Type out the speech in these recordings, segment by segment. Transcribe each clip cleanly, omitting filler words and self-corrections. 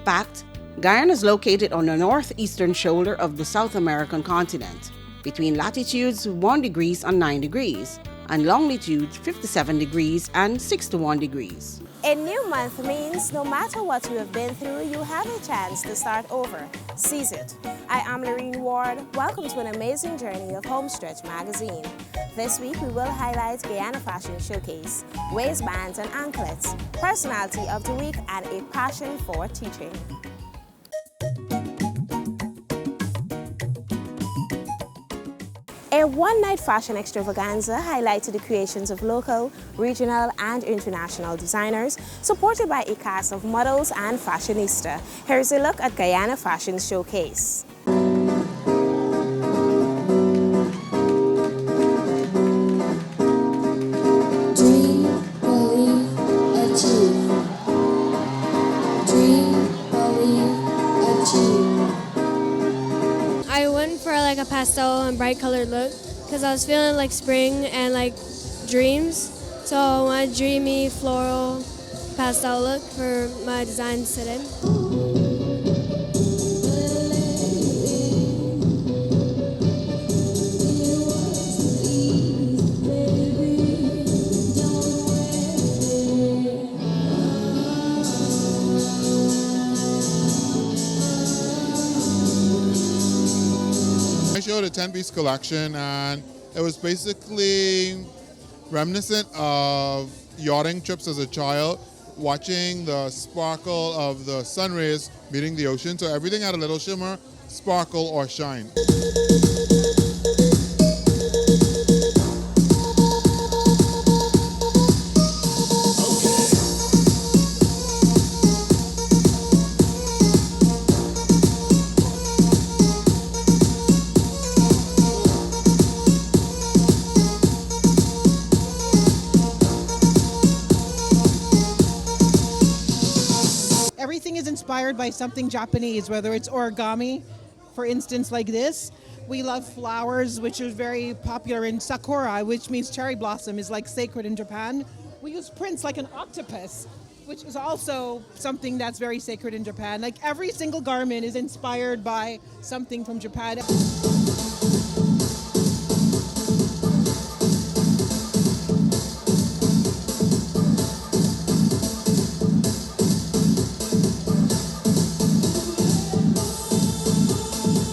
fact, Guyana is located on the northeastern shoulder of the South American continent, between latitudes 1 degrees and 9 degrees, and longitude 57 degrees and 61 degrees. A new month means no matter what you have been through, you have a chance to start over. Seize it. I am Lorene Ward. Welcome to an amazing journey of Homestretch Magazine. This week we will highlight Guyana Fashion Showcase, waistbands and anklets, personality of the week, and a passion for teaching. A one-night fashion extravaganza highlighted the creations of local, regional, and international designers, supported by a cast of models and fashionistas. Here's a look at Guyana Fashion Showcase. I went for like a pastel and bright colored look because I was feeling like spring and like dreams. So I want a dreamy floral pastel look for my designs today. I showed a 10-piece collection, and it was basically reminiscent of yachting trips as a child, watching the sparkle of the sun rays meeting the ocean. So everything had a little shimmer, sparkle, or shine. Everything is inspired by something Japanese, whether it's origami, for instance, like this. We love flowers, which is very popular in Sakura, which means cherry blossom, is like sacred in Japan. We use prints like an octopus, which is also something that's very sacred in Japan. Like every single garment is inspired by something from Japan.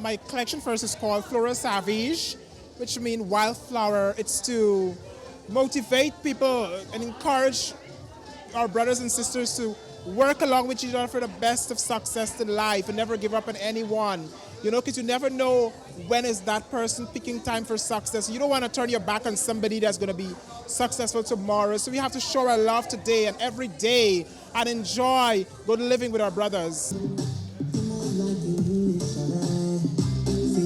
My collection first is called Flora Savage, which means wildflower. It's to motivate people and encourage our brothers and sisters to work along with each other for the best of success in life and never give up on anyone. You know, because you never know when is that person picking time for success. You don't want to turn your back on somebody that's going to be successful tomorrow. So we have to show our love today and every day and enjoy good living with our brothers.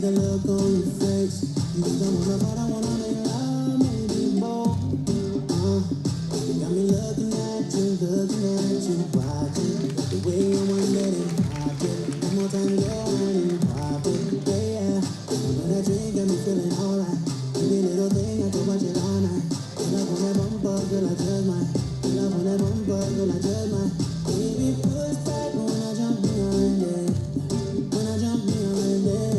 The look on your face, you don't wanna, but I wanna make love, maybe more. You got me looking at you, watching the way you wanna let it happen. One more time, girl, and pop it, yeah. When I drink, got me feeling alright. Every little thing, I can watch it all night. Pull up on that bumper, girl, I just might. Pull up on that bumper, girl, I just might. Baby, push back when I jump behind it. When I jump behind it.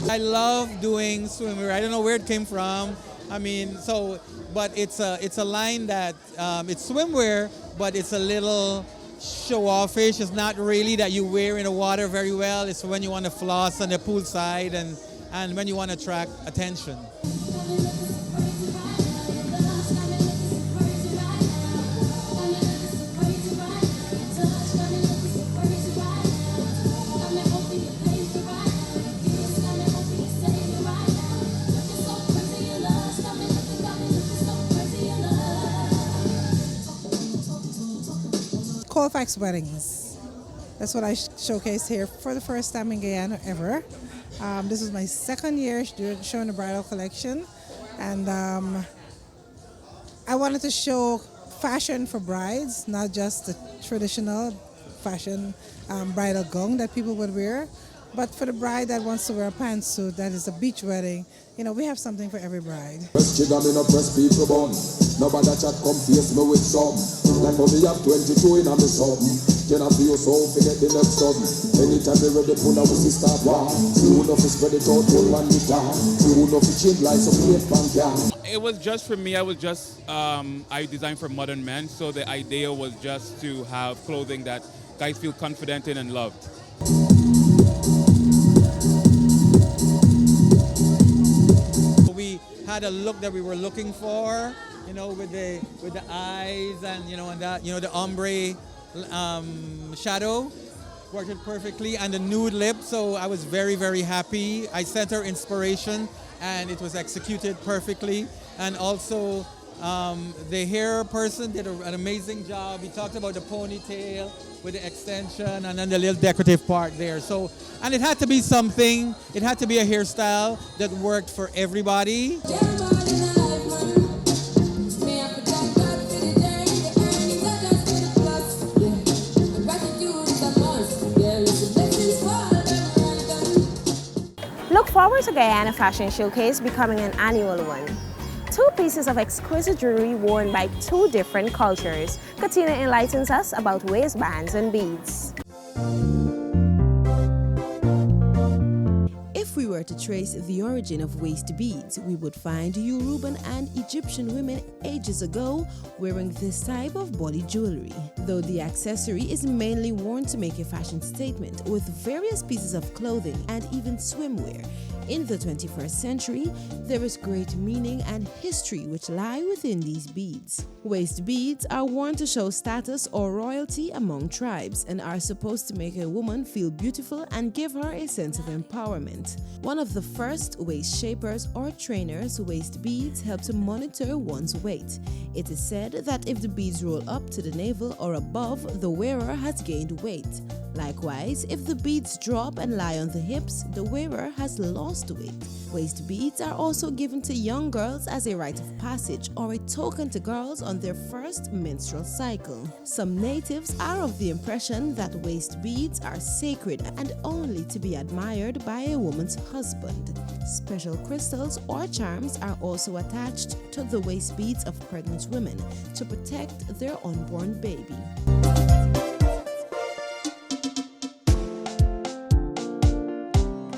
I love doing swimwear. I don't know where it came from. I mean, but it's a line that it's swimwear, but it's a little show-offish. It's not really that you wear in the water very well. It's when you want to floss on the poolside and when you want to attract attention. Colfax weddings. That's what I showcased here for the first time in Guyana ever. This is my second year showing the bridal collection, and I wanted to show fashion for brides, not just the traditional fashion bridal gown that people would wear, but for the bride that wants to wear a pantsuit, that is a beach wedding. You know, we have something for every bride. Press trigger, me no press people bun. Nobody chat come face me with some. Like how me have 22 in a me something. Can I feel so forget the next sudden. Anytime they ready pull out we start war. You know fi spread it out all one meter. You know fi change lights up plate pan car. It was just for me, I designed for modern men, so the idea was just to have clothing that guys feel confident in and loved. We had a look that we were looking for, with the eyes and the ombre shadow worked it perfectly, and the nude lip. So I was very, very happy. I sent her inspiration, and it was executed perfectly. And also, the hair person did an amazing job. He talked about the ponytail with the extension and then the little decorative part there. So, and it had to be something. It had to be a hairstyle that worked for everybody. Look forward to Guyana Fashion Showcase becoming an annual one. 2 pieces of exquisite jewelry worn by 2 different cultures. Katina enlightens us about waistbands and beads. If we were to trace the origin of waist beads, we would find Yoruban and Egyptian women ages ago wearing this type of body jewelry. Though the accessory is mainly worn to make a fashion statement with various pieces of clothing and even swimwear, in the 21st century, there is great meaning and history which lie within these beads. Waist beads are worn to show status or royalty among tribes and are supposed to make a woman feel beautiful and give her a sense of empowerment. One of the first waist shapers or trainers' waist beads help to monitor one's weight. It is said that if the beads roll up to the navel or above, the wearer has gained weight. Likewise, if the beads drop and lie on the hips, the wearer has lost weight. Waist beads are also given to young girls as a rite of passage or a token to girls on their first menstrual cycle. Some natives are of the impression that waist beads are sacred and only to be admired by a woman's husband. Special crystals or charms are also attached to the waist beads of pregnant women to protect their unborn baby.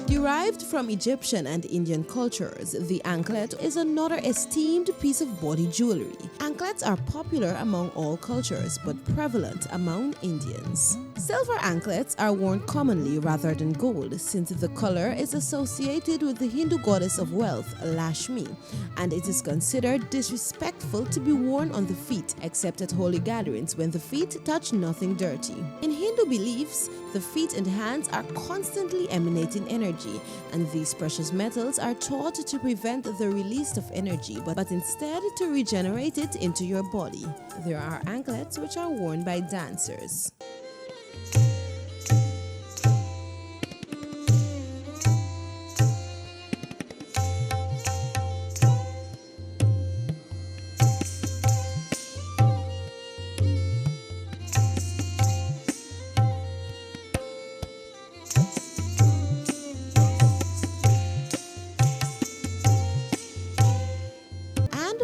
Derived from Egyptian and Indian cultures, the anklet is another esteemed piece of body jewelry. Anklets are popular among all cultures but prevalent among Indians. Silver anklets are worn commonly rather than gold, since the color is associated with the Hindu goddess of wealth, Lakshmi, and it is considered disrespectful to be worn on the feet except at holy gatherings when the feet touch nothing dirty. In Hindu beliefs, the feet and hands are constantly emanating energy, and these precious metals are thought to prevent the release of energy, but instead to regenerate it into your body. There are anklets which are worn by dancers.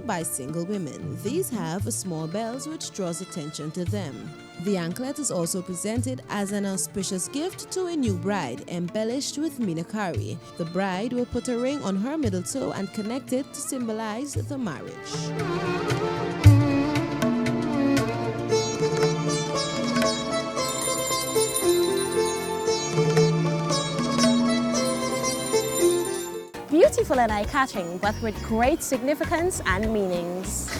By single women. These have small bells which draws attention to them. The anklet is also presented as an auspicious gift to a new bride, embellished with meenakari. The bride will put a ring on her middle toe and connect it to symbolize the marriage. Beautiful and eye-catching, but with great significance and meanings.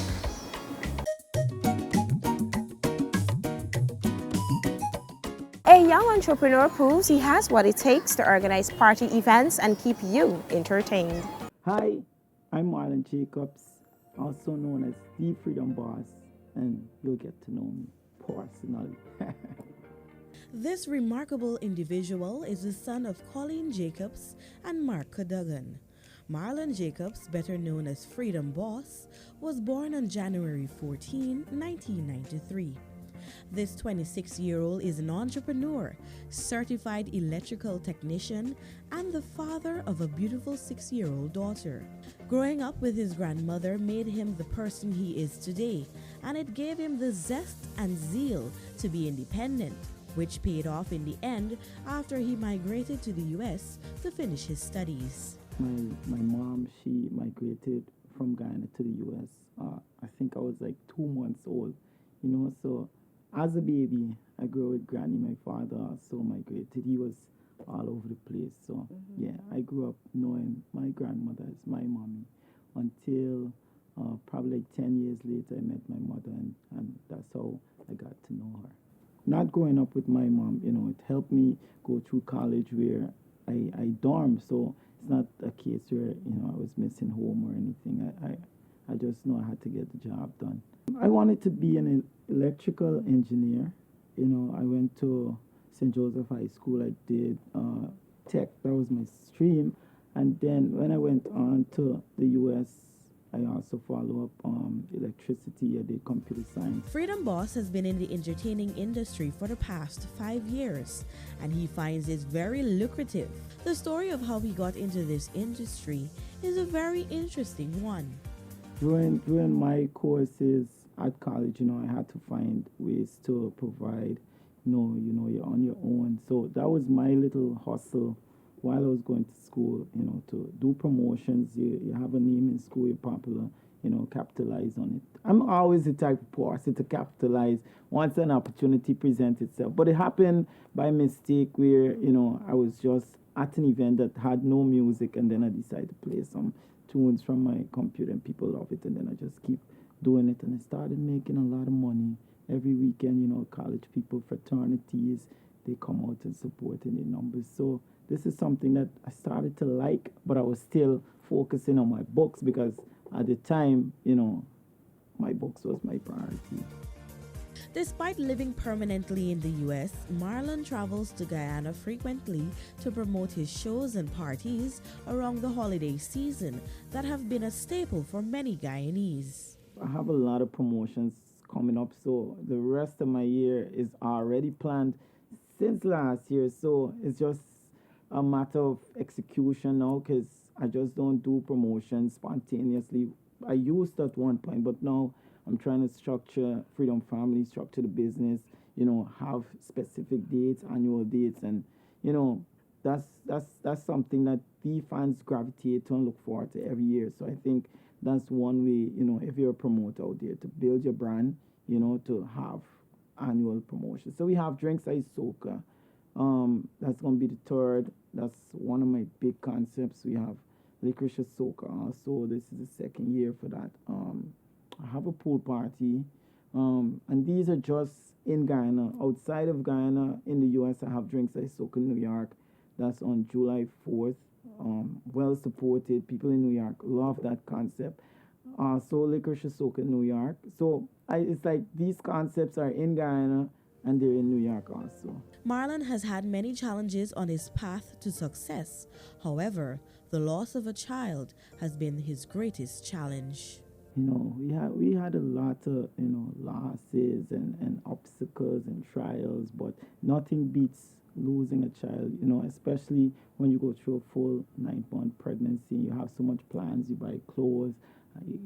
A young entrepreneur proves he has what it takes to organize party events and keep you entertained. Hi, I'm Marlon Jacobs, also known as the Freedom Boss, and you'll get to know me personally. This remarkable individual is the son of Colleen Jacobs and Mark Cadogan. Marlon Jacobs, better known as Freedom Boss, was born on January 14, 1993. This 26-year-old is an entrepreneur, certified electrical technician, and the father of a beautiful 6-year-old daughter. Growing up with his grandmother made him the person he is today, and it gave him the zest and zeal to be independent, which paid off in the end after he migrated to the US to finish his studies. My mom, she migrated from Guyana to the US. I think I was like 2 months old, so as a baby, I grew with Granny. My father also migrated. He was all over the place. So, yeah, I grew up knowing my grandmother as my mommy until probably like 10 years later, I met my mother, and that's how I got to know her. Not growing up with my mom, it helped me go through college where I dormed. So it's not a case where, I was missing home or anything. I just know I had to get the job done. I wanted to be an electrical engineer. I went to St. Joseph High School. I did tech. That was my stream. And then when I went on to the U.S., I also follow up electricity. I did computer science. Freedom Boss has been in the entertaining industry for the past 5 years, and he finds it very lucrative. The story of how he got into this industry is a very interesting one. During my courses at college, I had to find ways to provide, you're on your own. So that was my little hustle while I was going to school, to do promotions. You have a name in school, you're popular, capitalize on it. I'm always the type of person to capitalize once an opportunity presents itself. But it happened by mistake where, I was just at an event that had no music, and then I decided to play some tunes from my computer, and people love it, and then I just keep doing it, and I started making a lot of money. Every weekend, college people, fraternities, they come out and support in the numbers. So this is something that I started to like, but I was still focusing on my books because at the time, my books was my priority. Despite living permanently in the U.S., Marlon travels to Guyana frequently to promote his shows and parties around the holiday season that have been a staple for many Guyanese. I have a lot of promotions coming up, so the rest of my year is already planned since last year, so it's just a matter of execution now, because I just don't do promotions spontaneously. I used to at one point, but now I'm trying to structure Freedom Family, structure the business, have specific dates, annual dates, and that's something that the fans gravitate to and look forward to every year. So I think that's one way, if you're a promoter out there, to build your brand, to have annual promotions. So we have Drinks Ice Soca. That's going to be the third. That's one of my big concepts. We have Licorice Soca also. This is the second year for that. I have a pool party. And these are just in Guyana. Outside of Guyana, in the U.S., I have Drinks Ice Soca in New York. That's on July 4th. Well supported. People in New York love that concept. So Licorice Soca in New York. So it's like these concepts are in Guyana and they're in New York also. Marlon has had many challenges on his path to success. However, the loss of a child has been his greatest challenge. We had a lot of, losses and obstacles and trials, but nothing beats losing a child, especially when you go through a full 9-month pregnancy. You have so much plans, you buy clothes,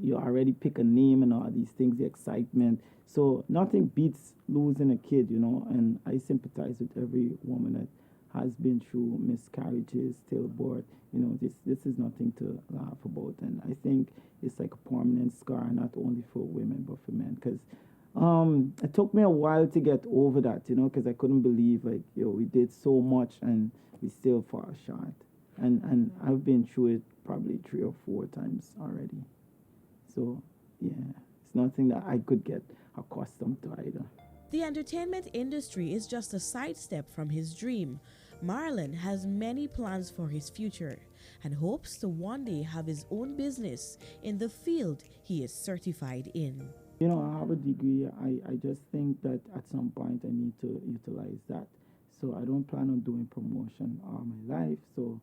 you already pick a name and all these things, the excitement. So nothing beats losing a kid, and I sympathize with every woman that has been through miscarriages, stillbirth. This is nothing to laugh about, and I think it's like a permanent scar, not only for women but for men, because it took me a while to get over that, because I couldn't believe, we did so much and we still fall short, and I've been through it probably 3 or 4 times already. So yeah, it's nothing that I could get accustomed to either. The entertainment industry is just a sidestep from his dream. Marlon has many plans for his future and hopes to one day have his own business in the field he is certified in. I have a degree. I just think that at some point I need to utilize that. So I don't plan on doing promotion all my life. So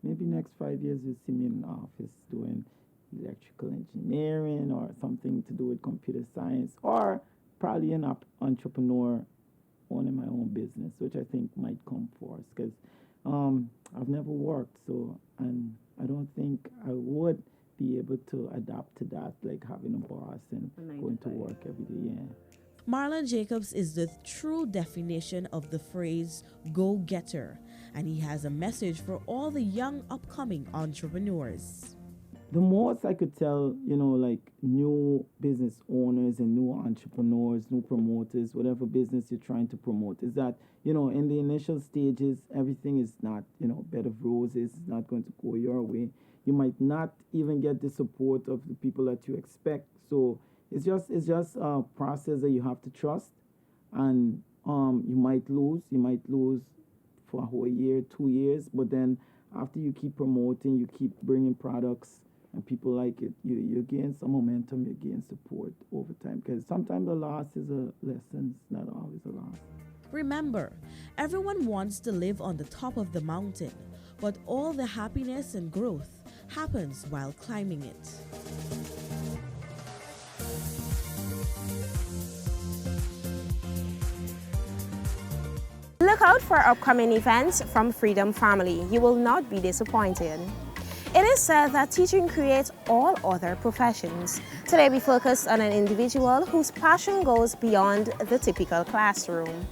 maybe next 5 years you'll see me in the office doing electrical engineering or something to do with computer science, or probably an entrepreneur owning my own business, which I think might come first, because I've never worked, and I don't think I would be able to adapt to that, like having a boss and going to work every day. Yeah. Marlon Jacobs is the true definition of the phrase go-getter, and he has a message for all the young upcoming entrepreneurs. The most I could tell, like new business owners and new entrepreneurs, new promoters, whatever business you're trying to promote, is that, in the initial stages, everything is not, bed of roses. It's not going to go your way. You might not even get the support of the people that you expect. So it's just a process that you have to trust, and you might lose for a whole year, 2 years, but then after you keep promoting, you keep bringing products, and people like it, you gain some momentum, you gain support over time, because sometimes the loss is a lesson, it's not always a loss. Remember, everyone wants to live on the top of the mountain, but all the happiness and growth happens while climbing it. Look out for upcoming events from Freedom Family. You will not be disappointed. It is said that teaching creates all other professions. Today we focus on an individual whose passion goes beyond the typical classroom.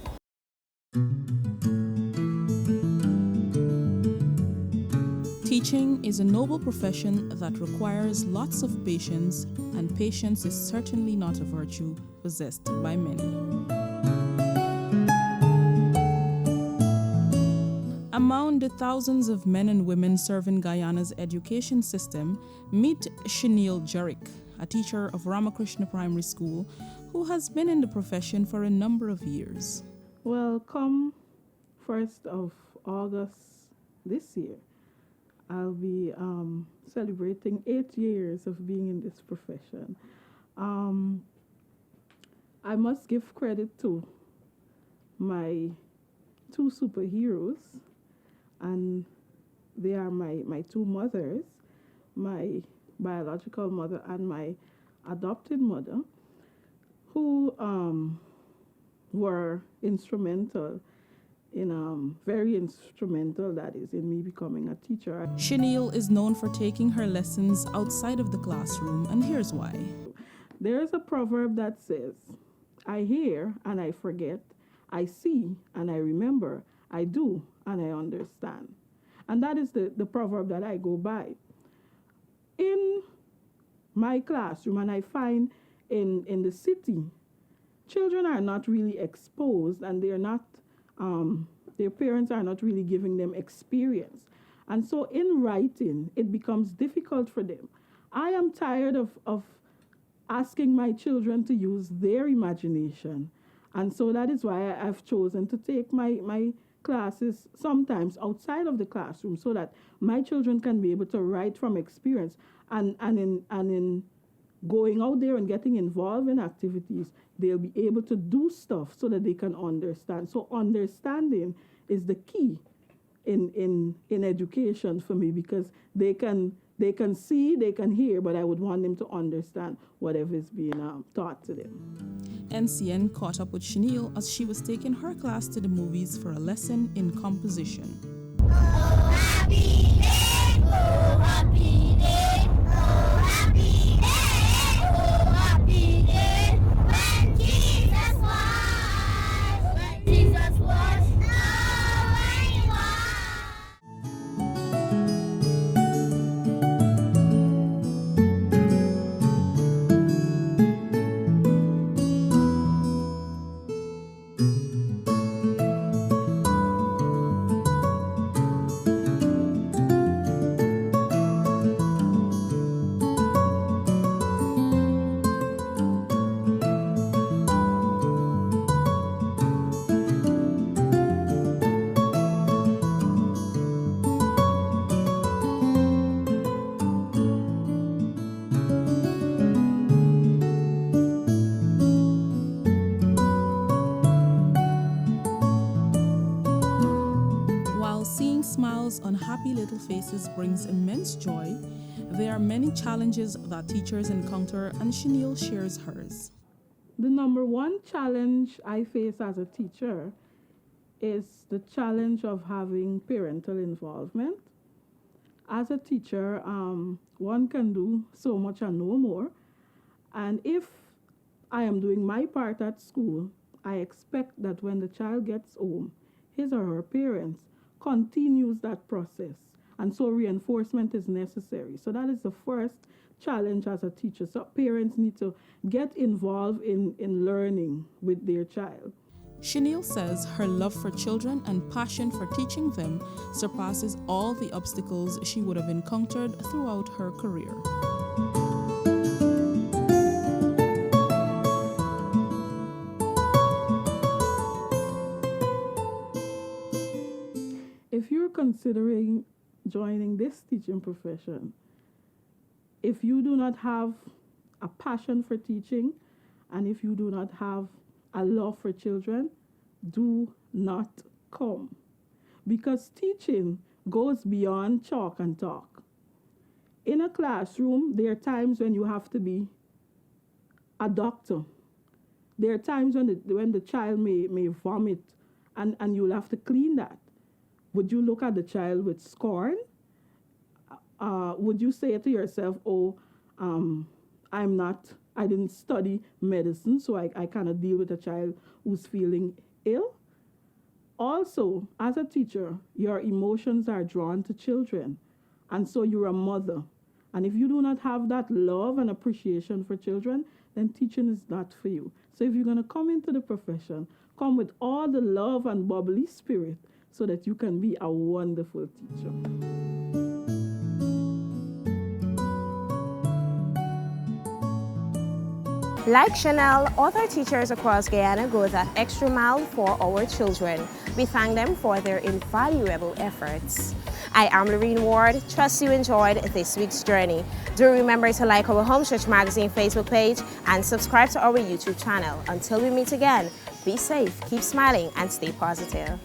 Teaching is a noble profession that requires lots of patience, and patience is certainly not a virtue possessed by many. Among the thousands of men and women serving Guyana's education system, meet Chenille Jerick, a teacher of Ramakrishna Primary School who has been in the profession for a number of years. Well, come 1st of August this year, I'll be celebrating 8 years of being in this profession. I must give credit to my two superheroes, and they are my two mothers, my biological mother and my adopted mother, who were instrumental very instrumental, that is, in me becoming a teacher. Chenille is known for taking her lessons outside of the classroom, and here's why. There is a proverb that says, I hear and I forget, I see and I remember, I do and I understand. And that is the proverb that I go by. In my classroom, and I find in the city, children are not really exposed, and they're not their parents are not really giving them experience. And so in writing, it becomes difficult for them. I am tired of asking my children to use their imagination. And so that is why I've chosen to take my classes sometimes outside of the classroom, so that my children can be able to write from experience. And in going out there and getting involved in activities, they'll be able to do stuff so that they can understand. So understanding is the key in education for me, because they can see, they can hear, but I would want them to understand whatever is being taught to them. NCN caught up with Chenille as she was taking her class to the movies for a lesson in composition. Oh, happy day, oh, happy day, oh, happy day, oh, happy day, when Jesus was, when Jesus was, oh, when he was. Smiles on happy little faces brings immense joy, there are many challenges that teachers encounter, and Chenille shares hers. The number one challenge I face as a teacher is the challenge of having parental involvement. As a teacher, one can do so much and no more. And if I am doing my part at school, I expect that when the child gets home, his or her parents continues that process. And so reinforcement is necessary. So that is the first challenge as a teacher. So parents need to get involved in learning with their child. Chenille says her love for children and passion for teaching them surpasses all the obstacles she would have encountered throughout her career. If you're considering joining this teaching profession, if you do not have a passion for teaching, and if you do not have a love for children, do not come. Because teaching goes beyond chalk and talk. In a classroom, there are times when you have to be a doctor. There are times when the child may vomit and you'll have to clean that. Would you look at the child with scorn? Would you say to yourself, I didn't study medicine, so I cannot deal with a child who's feeling ill? Also, as a teacher, your emotions are drawn to children, and so you're a mother. And if you do not have that love and appreciation for children, then teaching is not for you. So if you're going to come into the profession, come with all the love and bubbly spirit so that you can be a wonderful teacher. Like Chanel, other teachers across Guyana go that extra mile for our children. We thank them for their invaluable efforts. I am Lorene Ward. Trust you enjoyed this week's journey. Do remember to like our Homestretch Magazine Facebook page and subscribe to our YouTube channel. Until we meet again, be safe, keep smiling, and stay positive.